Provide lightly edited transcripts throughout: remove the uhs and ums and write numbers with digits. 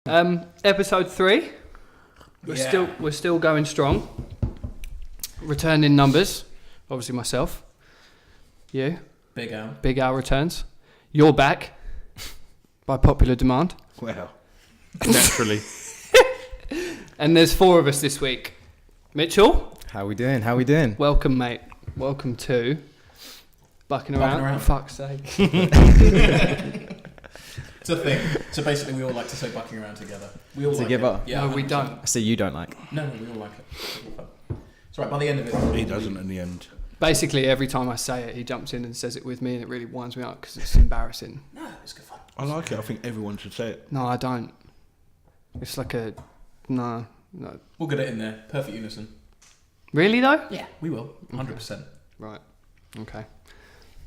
Episode 3. We're still going strong. Returning numbers. Obviously myself. You. Big Al returns. You're back. By popular demand. Well, naturally. And there's 4 of us this week. Mitchell. How we doing? Welcome, mate. Welcome to Buckin Around. For fuck's sake. It's a thing. So basically we all like to say bucking around together. We all Together? like it. Yeah, no, we don't. I see you don't like. No, we all like it. It's right, by the end of it. He doesn't in the end. Basically, every time I say it, he jumps in and says it with me, and it really winds me up because it's embarrassing. No, it's good fun. I like it. I think everyone should say it. No, I don't. It's like a... No. We'll get it in there. Perfect unison. Really, though? Yeah, we will. 100%. Right. Okay.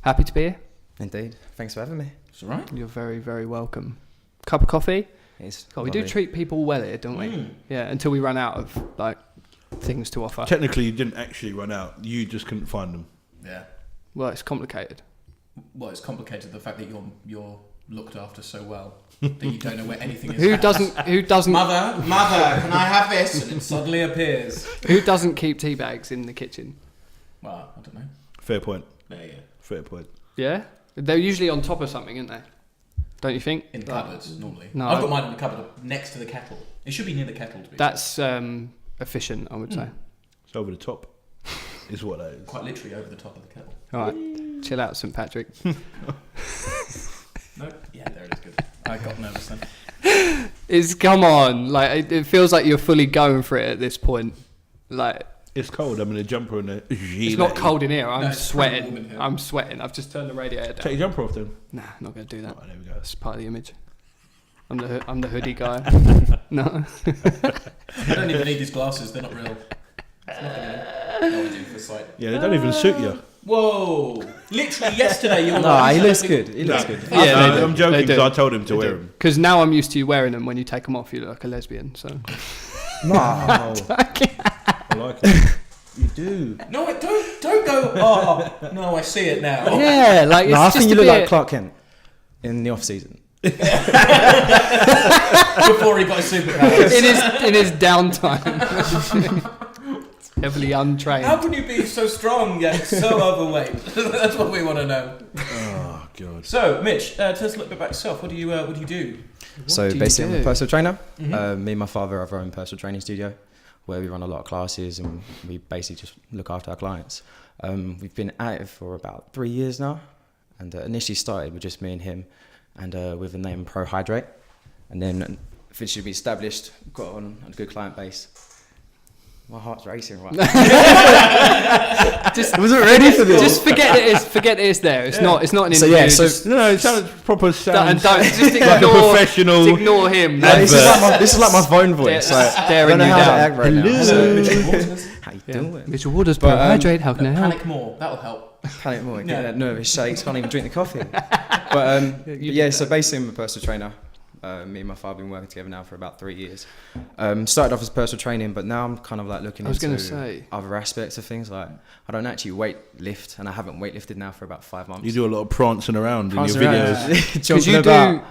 Happy to be here? Indeed. Thanks for having me. It's all right. You're very, very welcome. Cup of coffee? It's God, we do treat people well here, don't we? Yeah, until we run out of, things to offer. Technically, you didn't actually run out. You just couldn't find them. Yeah. Well, it's complicated. Well, it's complicated, the fact that you're looked after so well that you don't know where anything is. Who doesn't... Mother, can I have this? And it suddenly appears. Who doesn't keep tea bags in the kitchen? Well, I don't know. Fair point. There you go. Fair point. Yeah? They're usually on top of something, aren't they? Don't you think? In cupboards, normally. No, I've got mine in the cupboard next to the kettle. It should be near the kettle, to be That's efficient, I would say. It's over the top, is what that is. quite literally over the top of the kettle. All right. Chill out, St. Patrick. No? Yeah, there it is. Good. I got nervous then. Come on. It feels like you're fully going for it at this point. It's cold. I'm in a jumper and a gilet. It's not cold in here. I'm it's pretty warm in sweating. here. I'm sweating. I've just turned the radiator down. Take your jumper off then. Nah, not going to do that. Oh, there we go. That's part of the image. I'm the hoodie guy. No. I don't even need these glasses. They're not real. It's nothing in. No, I do for the site. Yeah, they don't even suit you. Whoa! Literally yesterday you were He looks good. He looks good. Yeah, they do. I'm joking They do. because I told him to wear them. Because now I'm used to you wearing them. When you take them off, you look like a lesbian. So. No. I like it. You do. No, don't go. Oh no, I see it now. Yeah, it's I just think you a look bit- like Clark Kent in the off season. Before he got his superpowers. in his downtime. Heavily untrained. How can you be so strong yet so overweight? That's what we want to know. Oh god. So, Mitch, tell us a little bit about yourself. What do you do? So do you basically, I'm do? a personal trainer. Mm-hmm. Me and my father have our own personal training studio where we run a lot of classes and we basically just look after our clients. We've been at it for about 3 years now, and initially started with just me and him, and with the name Pro Hydrate, and then officially we established, got on a good client base. My heart's racing right now. Just I wasn't ready for this. Just forget it's there. It's not an interview. So yeah, so No, it sounds proper. and Sounds don't just like a ignore. professional. Just ignore him. this is like my phone voice. Yeah, Like, I staring don't know you how down. to act right now. Hello. So, Mitchell Waters. how you Yeah. doing? Mitchell Waters, But, hydrate. How can I help? Panic more. That'll help. Panic more. Yeah. Get nervous shakes. Can't even drink the coffee. But so basically, I'm a personal trainer. Me and my father have been working together now for about 3 years. Started off as personal training, but now I'm kind of like looking into other aspects of things. Like I don't actually weight lift, and I haven't weightlifted now for about 5 months. You do a lot of prancing around Prancing in your around. videos. Because Jumping about.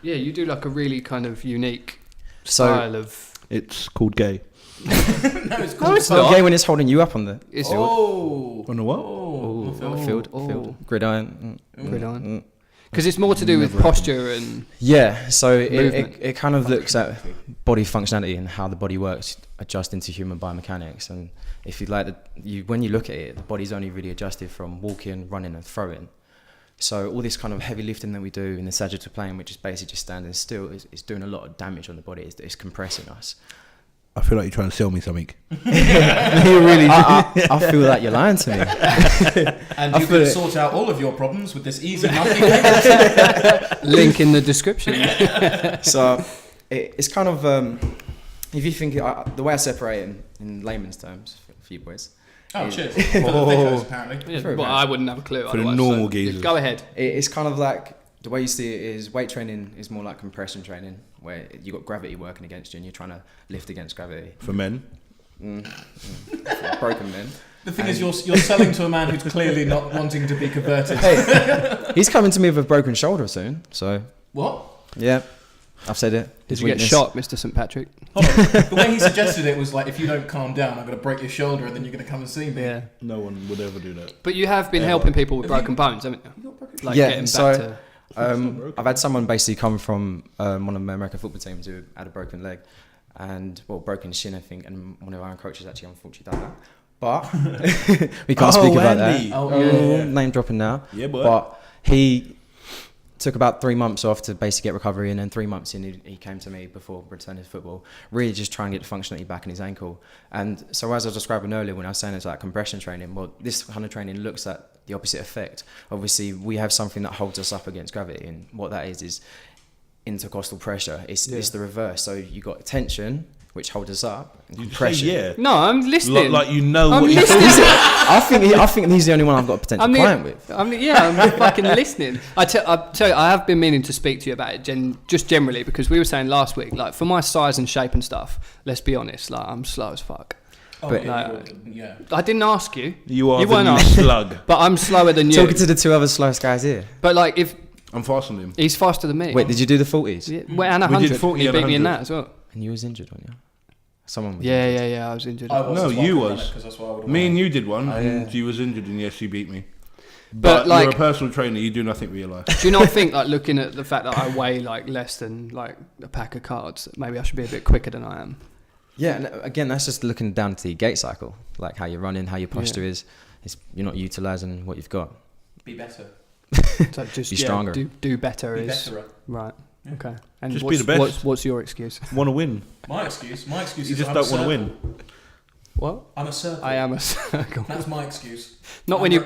you do like a really kind of unique So style of. It's called gay. No, it's No, called it's Well, not. okay when it's holding you up on the It's On the what? field, oh. gridiron. Gridiron. Because it's more to do with posture and. Yeah, so Movement. it kind of looks at body functionality and how the body works, adjusting to human biomechanics. And if you like, when you look at it, the body's only really adjusted from walking, running, and throwing. So all this kind of heavy lifting that we do in the sagittal plane, which is basically just standing still, is doing a lot of damage on the body. It's compressing us. I feel like you're trying to sell me something. You really do. I feel like you're lying to me. And you can sort out all of your problems with this easy monthly payment. Link in the description. So it's kind of if you think the way I separate it in layman's terms for you boys. Oh, cheers. For the thickos, apparently. Yeah, Very well, nice. I wouldn't have a clue. For the otherwise, normal so geezers. Go ahead. It's kind of like the way you see it is weight training is more like compression training, where you got gravity working against you and you're trying to lift against gravity. For men. For broken men. The thing is, you're selling to a man who's clearly not wanting to be converted. Hey, he's coming to me with a broken shoulder soon. So What? yeah, I've said it. Did His you get weakness. shot, Mr. St. Patrick? Hold on. The way he suggested it was like, if you don't calm down, I'm going to break your shoulder and then you're going to come and see me. Yeah. No one would ever do that. But you have been Ever. helping people with Have broken you- bones, haven't you? You got broken- Like Yeah, getting back so- to... I've had someone basically come from one of the American football teams who had a broken leg and, broken shin, I think, and one of our own coaches actually unfortunately done that. But we can't speak about Andy. that. Oh, yeah. Name dropping now. Yeah, boy. But he took about 3 months off to basically get recovery, and then 3 months in, he came to me before returning to football, really just trying to get the functionality back in his ankle. And so as I was describing earlier when I was saying it's like compression training, well, this kind of training looks at the opposite effect. Obviously, we have something that holds us up against gravity, and what that is intercostal pressure. It's the reverse. So you got tension, which holds us up, and You say compression. yeah. No, I'm listening. Like you know I'm what you're listening. talking I think he's the only one I've got a potential client with. I'm fucking listening. I tell you, I have been meaning to speak to you about it, just generally, because we were saying last week, like, for my size and shape and stuff, let's be honest, like, I'm slow as fuck. Oh, But- yeah. I didn't ask you. You are You the weren't new asking. slug. But I'm slower than you. Talking to the two other slowest guys here. But, like, if I'm faster than him. he's faster than me. Wait, did you do the 40s? Yeah, well, and We did 100. 40 He and beat me in 100. that as well. And you was injured, weren't you? Someone was Yeah, injured. I was injured. I was No, as well, you I couldn't was. run it 'cause that's why I would've Me won. and you did one, and yeah. you was injured, and yes, you beat me. But, But like- you're a personal trainer. You do nothing with your life. Do you not think, like, looking at the fact that I weigh, like, less than, like, a pack of cards, that maybe I should be a bit quicker than I am? Yeah, and again, that's just looking down to the gait cycle, like how you're running, how your posture is. You're not utilising what you've got. Be better. So just Be stronger. Do better Be is betterer. right. Yeah. Okay. And Just be what's, the best. What's your excuse? Want to win? My excuse You is just I'm don't a want to circle. win. What? I'm a circle. I am a circle. That's my excuse. Not when you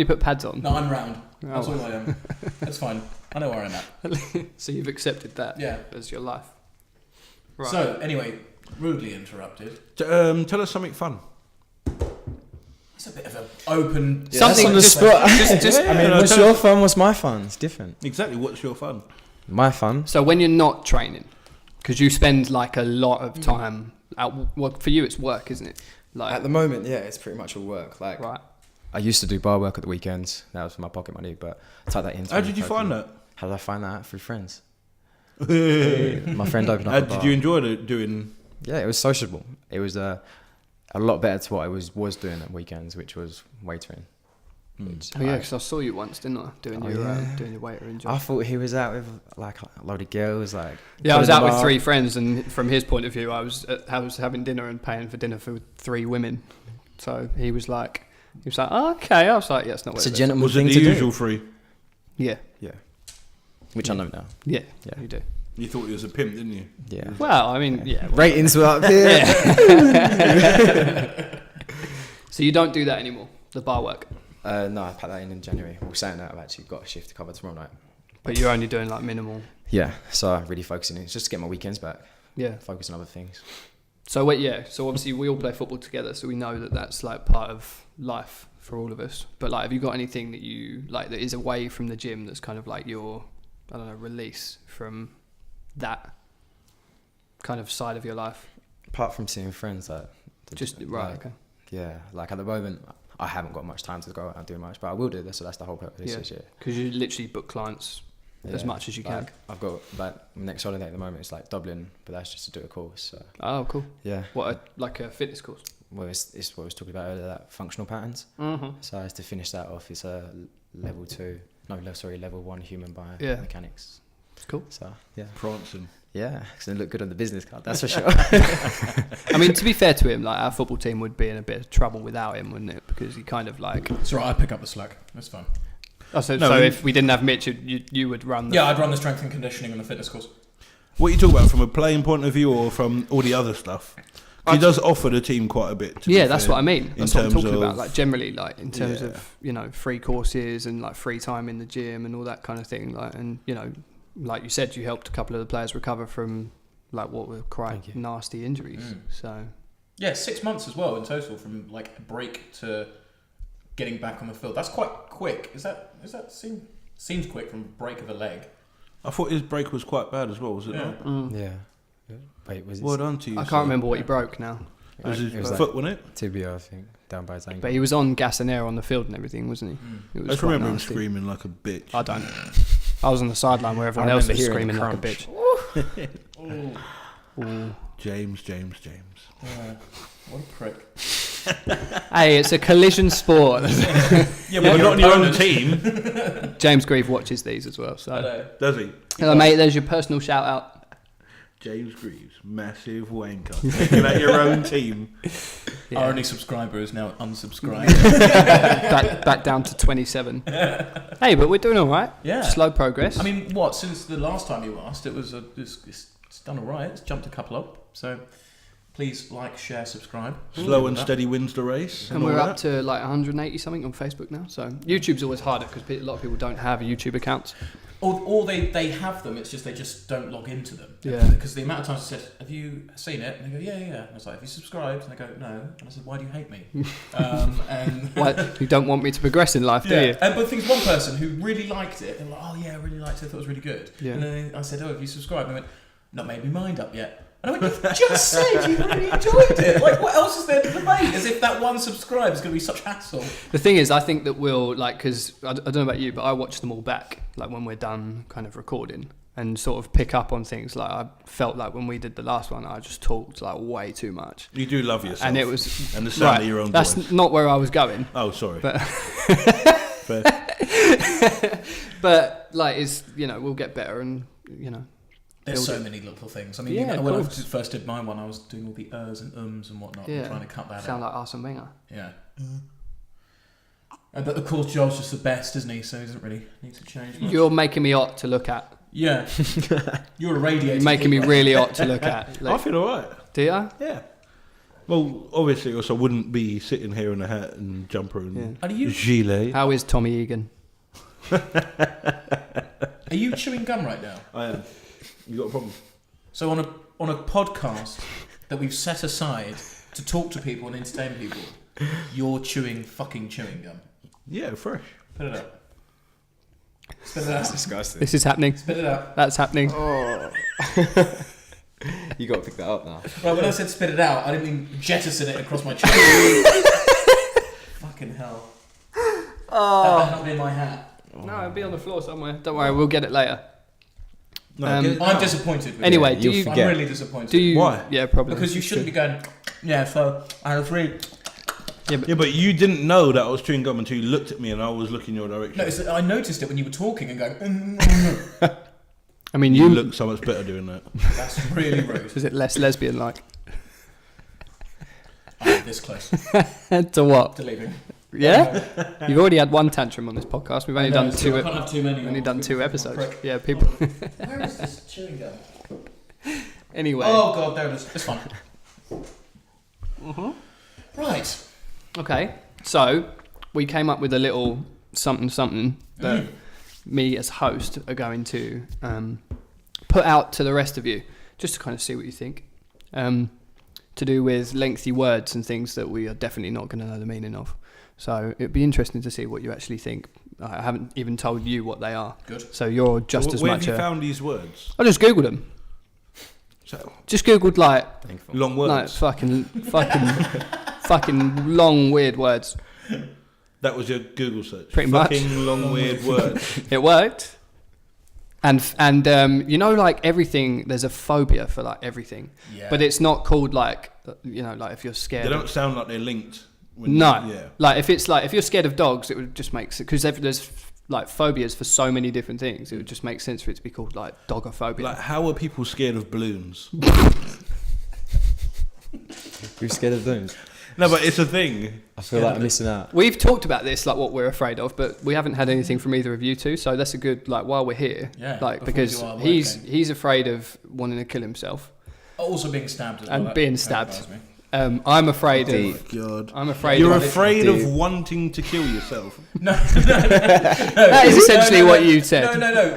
put pads on. No, I'm round. That's Oh. all I am. That's fine. I know where I'm at. So you've accepted that Yeah. as your life. Right. So, anyway, rudely interrupted. Tell us something fun. It's a bit of an open... Yeah, Something that's on the just- spot. just- I mean, no, what's tell your us- fun? What's my fun? It's different. Exactly. What's your fun? My fun. So when you're not training, because you spend like a lot of time out. Well, for you it's work, isn't it? Like At the moment, yeah, it's pretty much all work. Like, right. I used to do bar work at the weekends. That was for my pocket money, but I tied that into. How did you find that? How did I find that? Through friends. How My friend opened up a bar. did you enjoy doing? Yeah, it was sociable. It was a lot better to what I was doing at weekends, which was waitering. Which Oh yeah, I- because I saw you once, didn't I? Doing Oh, your yeah. doing your waitering I job. thought he was out with like a load of girls, like Yeah, I was pulling out them with up. 3 friends, and from his point of view, I was having dinner and paying for dinner for 3 women. So he was like, oh, okay. I was like, yeah, it's not what It's a it is. gentleman Was it thing the to usual do. free? Yeah, Which I know now. yeah, Yeah. you do. You thought he was a pimp, didn't you? Yeah. Well, I mean, yeah. well, Ratings were up here. So you don't do that anymore, the bar work, No, I packed that in January. Well, saying that, I've actually got a shift to cover tomorrow night. but you're only doing like minimal. Yeah, so I'm really focusing. It's just to get my weekends back. Yeah. Focus on other things. So wait, yeah. So obviously we all play football together, so we know that that's like part of life for all of us. But like, have you got anything that you like that is away from the gym that's kind of like your, I don't know, release from that kind of side of your life? Apart from seeing friends, Just right, like, okay. Yeah, like at the moment, I haven't got much time to go out and do much, but I will do this. So that's the whole purpose this year. Because you literally book clients as Yeah, much as you can. like, I've got like next holiday at the moment. It's like Dublin, but that's just to do a course. So Oh, cool. yeah, What, like a fitness course? well, it's what I was talking about earlier. That functional patterns. Mm-hmm. So I has to finish that off. It's a level 1 human biomechanics. It's cool. So yeah, Prancing. yeah, it's gonna look good on the business card. That's for sure. I mean, to be fair to him, like our football team would be in a bit of trouble without him, wouldn't it? Because he kind of like. It's all right, I pick up the slack. That's fine. Oh, so, No, so we- if we didn't have Mitch, you would run. The, Yeah, I'd run the strength and conditioning and the fitness course. What are you talking about from a playing point of view or from all the other stuff? He does offer the team quite a bit. To Yeah, be that's fair, what I mean. in That's what I'm terms talking about. of- Like generally, like in terms Yeah. of free courses and like free time in the gym and all that kind of thing. Like and like you said, you helped a couple of the players recover from like what were quite Thank you. nasty injuries. So Yeah, 6 months as well in total from like a break to getting back on the field. That's quite quick. Is that seems quick from break of a leg? I thought his break was quite bad as well, was it Yeah. not? yeah. Wait, was it Well done to you. I sir. can't remember what he broke now. It was his It was foot, wasn't it? tibia, I think, down by his ankle. But he was on gas and air on the field and everything, wasn't he? It I was just quite remember him nasty. screaming like a bitch. I don't. I was on the sideline where everyone I else was remember hearing screaming the like a crunch. bitch. Oh, Ooh. James. what a prick. Hey, it's a collision sport. Yeah, But not on your own opponent- team. James Grieve watches these as well. I So, know. Does he? hello, mate. There's your personal shout out. James Greaves, massive wanker. Taking out your own team. Yeah. Our only subscriber is now unsubscribed. back down to 27. Hey, but we're doing all right. Yeah. Slow progress. I mean, what? Since the last time you asked, it's done all right. It's jumped a couple up. So please like, share, subscribe. Slow and steady wins the race. and all we're that. up to like 180 something on Facebook now. So YouTube's always harder because a lot of people don't have YouTube accounts. Or they have them. It's just they just don't log into them. Yeah. Because the amount of times I said, "Have you seen it?" And they go, "Yeah, yeah." And I was like, "Have you subscribed?" And they go, "No." And I said, "Why do you hate me?" And Why, you don't want me to progress in life, do yeah. you? But the thing is, one person who really liked it, they were like, "Oh yeah, I really liked it. I thought it was really good." Yeah. And then I said, "Oh, have you subscribed?" And they went, "Not made my mind up yet." And I went, "You just said you really enjoyed it. Like, what else is there to debate? As if that one subscribe is going to be such hassle." The thing is, I think that we'll like because I don't know about you, but I watch them all back like when we're done kind of recording and sort of pick up on things. Like I felt like when we did the last one, I just talked like way too much, You do love yourself. and it was And the sound right. of your own That's voice. not where I was going, Oh, sorry. but Fair. but like it's we'll get better and There's build so it. many little things. I mean, Yeah, of when I course. first did my one, I was doing all the ers and ums and whatnot, and trying to cut that sound out. like Arsene Wenger. Yeah. But of course, Joel's just the best, isn't he? So he doesn't really need to change much. You're making me hot to look at. Yeah. You're a radiator. You're making me keeper. really hot to look at. I Like, feel alright. do you? Yeah. Well, obviously, else I wouldn't be sitting here in a hat and jumper and Yeah. Are you gilet. How is Tommy Egan? are you chewing gum right now? I am. You got a problem? So on a podcast that we've set aside to talk to people and entertain people, you're chewing gum. Yeah, fresh. Spit it out. Spit it out. Disgusting. This is happening. Spit it out. That's happening. Oh. You got to pick that up now. Right, when I said spit it out, I didn't mean jettison it across my chest. Fucking hell. That better not be in my hat. No, it'll be on the floor somewhere. Don't worry, we'll get it later. No, Um, get- I'm disappointed with Anyway, you. do you'll you forget. I'm really disappointed. do you? Why? Yeah, probably. Because you shouldn't be going, yeah, so I was really... yeah, but you didn't know that I was chewing gum until you looked at me and I was looking your direction. No, it's that I noticed it when you were talking and going, I mean, you you look so much better doing that. that's really rude. is it less lesbian-like? I'm this close To what? to leaving. Yeah, you've already had one tantrum on this podcast. We've only done two. I can't have too many. We've only done two episodes. Prick. Yeah, people. Where is this chewing gum? Anyway. Oh god, there it is. It's fine. Right. Okay, so we came up with a little something that me as host are going to put out to the rest of you, just to kind of see what you think. To do with lengthy words and things that we are definitely not going to know the meaning of. So it'd be interesting to see what you actually think. I haven't even told you what they are. Good. So you're just So as where much have you a... found these words? I just Googled them. So, Just Googled like long like words. fucking long weird words. That was your Google search. Pretty much. Fucking long weird words. It worked. And like everything, there's a phobia for like everything. Yeah. But it's not called like like if you're scared. They don't of, sound like they're linked. when no. you- yeah. Like if you're scared of dogs, it would just make sense because there's like phobias for so many different things. It would just make sense for it to be called like dogophobia. Like, how are people scared of balloons? You're scared of those? No, but it's a thing. I feel like I'm missing out. We've talked about this, like what we're afraid of, but we haven't had anything from either of you two. So that's a good like while we're here, Yeah, like before we because do our work he's game. he's afraid of wanting to kill himself. Also being stabbed as well. And that being stabbed. terrifies me. I'm afraid Deep. of. God. I'm afraid. You're of, afraid Dude. of wanting to kill yourself. No, That is essentially what you said. No.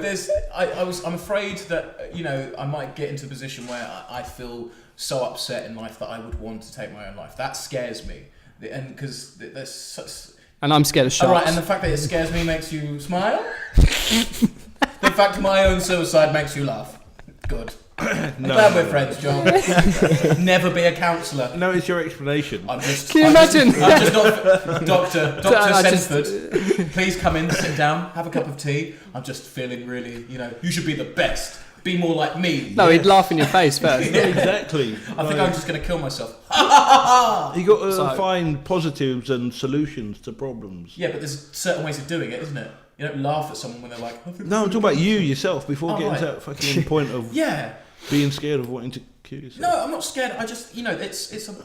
I'm afraid that I might get into a position where I feel so upset in life that I would want to take my own life. That scares me, and because there's such. And I'm scared of sharks. All right, and the fact that it scares me makes you smile. The fact my own suicide makes you laugh. Good. I'm glad we're friends, John. Never be a counsellor. No, it's your explanation. I'm just. Can you I'm imagine? Just, I'm just not, Doctor I just- Senford. Please come in, sit down, have a cup of tea. I'm just feeling really. You should be the best. be more like me. No, he'd laugh in your face first. Yeah, exactly. I think I'm just going to kill myself. You got to So- find positives and solutions to problems. Yeah, but there's certain ways of doing it, isn't it? You don't laugh at someone when they're like... No, I'm talking about you yourself before Oh, getting right. to that fucking point of Yeah. being scared of wanting to kill yourself. No, I'm not scared. I just, it's a,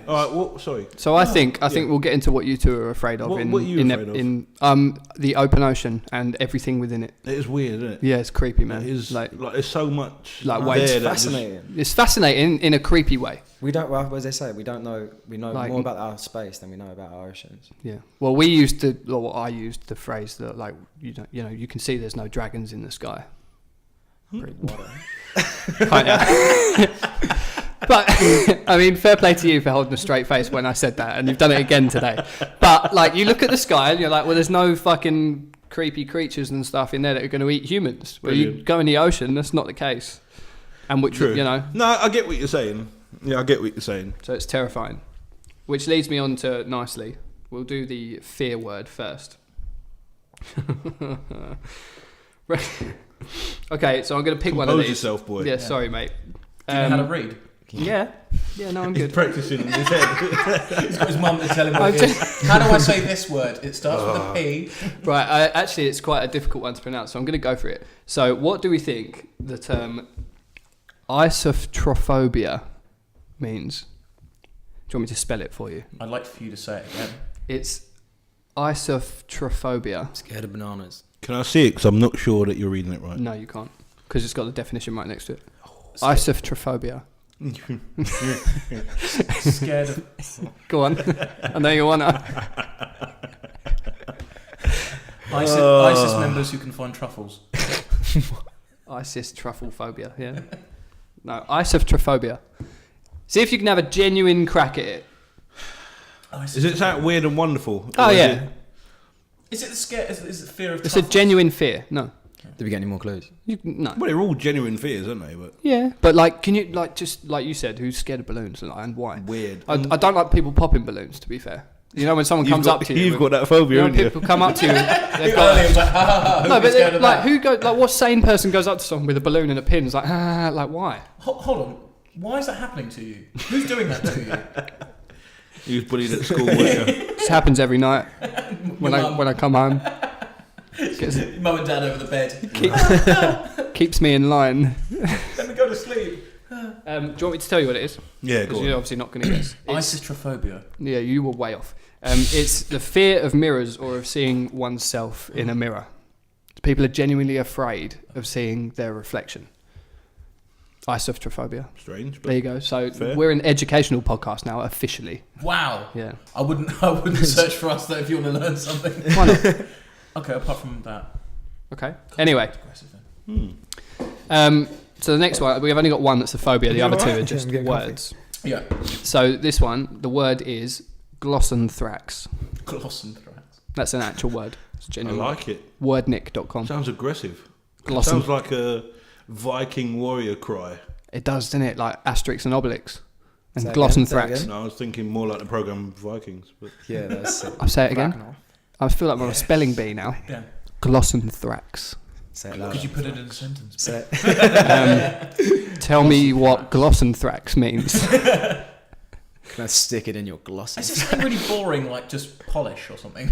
All right, what? Sorry. So I think we'll get into what you two are afraid of. What are you afraid of? in the open ocean and everything within it. It is weird, isn't it? Yeah, it's creepy, man. It is like there's so much Like, there wait, It's that just- fascinating. it's fascinating in a creepy way. We don't. Well, what does they say? We don't know. We know Like- more about our space than we know about our oceans. Yeah. Well, I used the phrase that like you can see there's no dragons in the sky. Pretty water. But I mean, fair play to you for holding a straight face when I said that, and you've done it again today. But like, you look at the sky and you're like, well, there's no fucking creepy creatures and stuff in there that are going to eat humans. Where you Brilliant. go in the ocean, that's not the case. And which True. No, I get what you're saying. Yeah, I get what you're saying. so it's terrifying. Which leads me on to nicely. We'll do the fear word first. Okay, so I'm going to pick one of Compose these. yourself, boy. Yeah, sorry, mate. Do you know how to read? Yeah, no, I'm He's good. practicing in his head. He's got his mum to tell him what it is. How do I say this word? It starts with a P. Right, actually, it's quite a difficult one to pronounce, so I'm going to go for it. So, what do we think the term isoptrophobia means? Do you want me to spell it for you? I'd like for you to say it again. It's isoptrophobia. Scared of bananas. Can I see it? Because I'm not sure that you're reading it right. No, you can't, because it's got the definition right next to it. So- Isoptrophobia. Scared of... Go on. I know you want to. ISIS members who can find truffles. Isis truffle phobia, yeah. No, isoptrophobia. See if you can have a genuine crack at it. Is it that weird and wonderful? Oh, Or is yeah. it- Is it the scare? Is it fear of It's truffles? a genuine fear. No. Did we get any more clues? No. Well, they're all genuine fears, aren't they? But Yeah. But, like, can you, like, just like you said, who's scared of balloons and why? weird. I don't like people popping balloons, to be fair. You know, when someone comes up to you. You've got that phobia, you know, haven't you? people come up to you. They've Earlier, it was got, like, ha ha ha. no, but scared they're- of like, that? who go? Like, what sane person goes up to someone with a balloon and a pin? Is like, like, why? Hold on. Why is that happening to you? Who's doing that to you? He was bullied at school, wasn't he? This happens every night when Your I come home. Gets, Your mum and dad over the bed. keeps me in line. Let me go to sleep. Do you want me to tell you what it is? Yeah, Because go you're on. obviously not going to guess. It's- Isistrophobia. Yeah, you were way off. It's the fear of mirrors or of seeing oneself in a mirror. People are genuinely afraid of seeing their reflection. Isoptrophobia. Strange, There but you go. So Fair. we're an educational podcast now, officially. Wow. Yeah. I wouldn't search for us though if you want to learn something. Why not? Okay, apart from that. Okay. Anyway, Aggressive then. so the next one, we've only got one that's a phobia. The You other two alright? are just I'm getting comfy. words. Yeah. So this one, the word is glossanthrax. Glossanthrax. That's an actual word. It's a I genuine like it. word. Wordnick.com. Sounds aggressive. Glossan. Sounds like a Viking warrior cry. It does, doesn't it? Like Asterix and Obelix. And Say it again, say it glossanthrax. again. No, I was thinking more like the program Vikings. But Yeah, that's it. I'll say it again. I feel like I'm on a spelling bee now. Yeah. Glossanthrax. Say it Could louder. you put it in a sentence? Say it. Tell me what glossanthrax means. Can I stick it in your gloss? Is it something really boring, like just polish or something?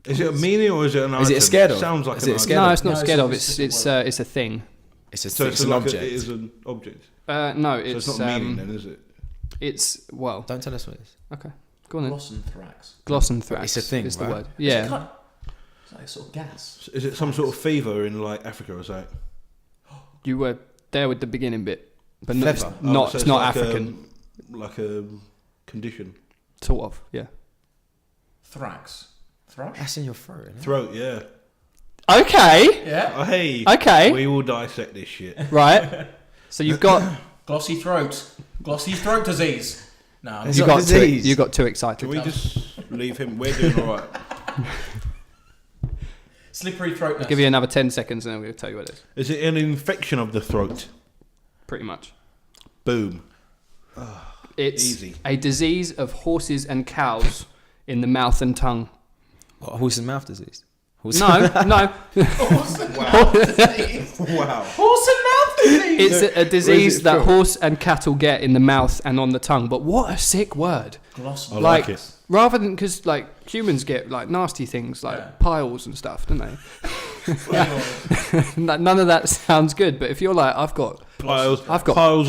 is it a meaning or is it an Is it item? scared of? Sounds like Is an it item. scared No, of? it's not No, scared it's of. a It's specific it's a thing. It's, So it's it's an like object. it is an object. No, So it's it's not meaning then, is it? it's well. Don't tell us what it is. Okay, go on then. Glossanthrax. Glossanthrax. It's a thing, is the right? word. Is it Yeah. kind of- it's like a sort of gas. Is it some sort of fever in like Africa or something? You were there with the beginning bit, but no, it's Feather. not. so It's not like African. like a condition. Sort of. Yeah. Thrax. Thrush? That's in your throat, isn't it? Throat, yeah. Okay. Yeah. Oh, hey. Okay. We will dissect this shit. Right. So you've got Glossy throat. Glossy throat disease. No, I'm It's you not got too, disease. you got too excited. Can we just leave him? We're doing all right. slippery throat. I'll give you another 10 seconds and then we'll tell you what it is. Is it an infection of the throat? Pretty much. Boom. It's Easy. a disease of horses and cows in the mouth and tongue. What, horse and mouth disease? Horse No, no. Wow. Horse and mouth It's a disease it that from? horse and cattle get in the mouth and on the tongue. But what a sick word! Gloss. I like it. Rather than because like humans get like nasty things like piles and stuff, don't they? None of that sounds good. But if you're like, I've got Piles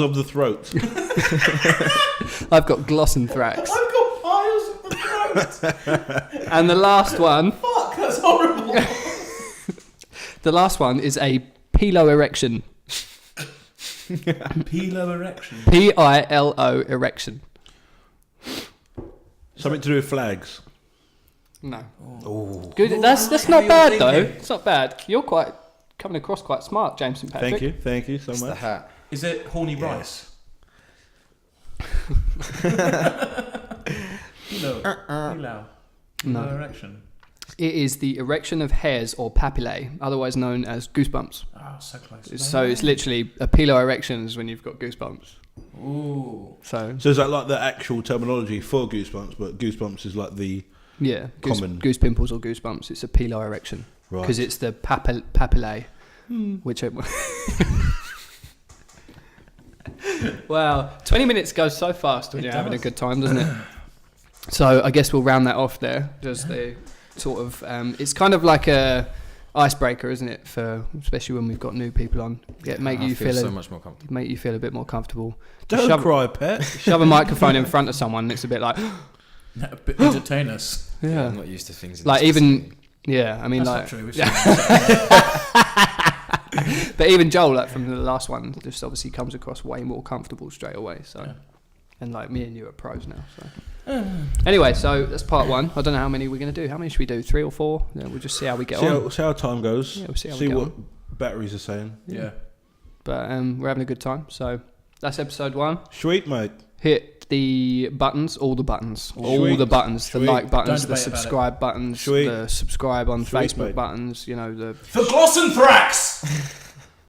of the throat. I've got glossanthrax. I've got piles of the throat. And the last one. Fuck, that's horrible. The last one is a piloerection. Pilo erection. Pilo erection. Something to do with flags. No. Oh. Good. That's not bad though. It's not bad. You're quite coming across quite smart, James and Patrick. Thank you so It's the much. hat. Is it horny rice? Pilo. Pilo. No. Pilo erection. It is the erection of hairs or papillae, otherwise known as goosebumps. Oh, so close. So it's literally a piloerection is when you've got goosebumps. Ooh. So So is that like the actual terminology for goosebumps, but goosebumps is like the yeah, common goose pimples or goosebumps. It's a piloerection because right? it's the papillae, which. Wow, 20 minutes goes so fast when you're having a good time, doesn't it? So I guess we'll round that off there. Just the sort of, it's kind of like a icebreaker, isn't it? For especially when we've got new people on, make you feel so much more comfortable. make you feel a bit more comfortable. Don't cry, pet. Shove a microphone in front of someone, and it's a bit like, A bit entertain us. yeah, I'm not used to things. in like this even, vicinity. yeah. I mean, That's like, not true. We've seen that. but even Joel, like from the last one, just obviously comes across way more comfortable straight away. So, Yeah. and like me and you are pros now. So, anyway, so that's part one. I don't know how many we're gonna do. How many should we do? 3 or 4? Yeah, we'll just see how we get on. See how time goes. Yeah, we'll see how we get what on. batteries are saying. Yeah. But we're having a good time. So that's episode 1. Sweet, mate. Hit the buttons, all the buttons, all Sweet. the buttons, Sweet. the like buttons, Don't the debate about subscribe buttons, Sweet. the subscribe on Sweet, Facebook mate. buttons. You know the For Glossanthrax!